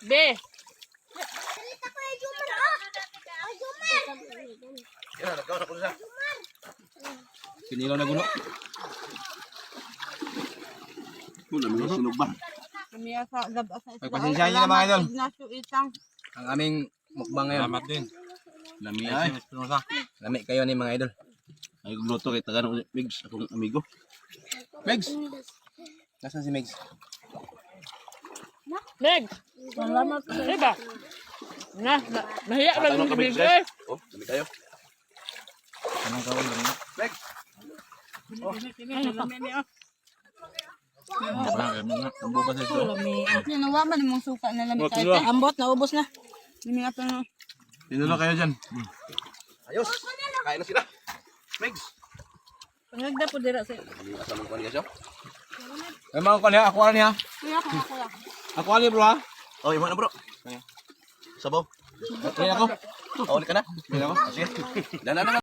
Be. Yan, nagkaw na ko siya. Kinilaw na gulo. Wala may sunog ba? Kamiya sa gab sa Pagpasensyahan niyo na mga idol. Ignacio Itang. Ang aming mukbang ngayon. Salamat din. Lami ay. Lami kayo ni mga idol. Ay gluto kay taga Migs, akong amigo. Megs! Nasaan si Megs? Meg. Salamat. Diba? Nahiya ba Tanong yung kami bibig guys. Oh, dami kayo. Anong kawal lang? Megs. Ang bukas ito. Nawa man mong suka na lamig Okay, tayo. diba? Ambot, naubos na. Lumingat na. Tinulo kayo dyan. Ayos. Kain na sila. Megs. Pangagda po dira sa. Ang asamang ko niya siya. Ay mga kuya, ako niya. Kuya ko kuya. Ako niya bro ha. Oh, imo na bro. Sabaw. Kaya ako. Oh, ulit ka na. Kaya ako. Sige. Dala na.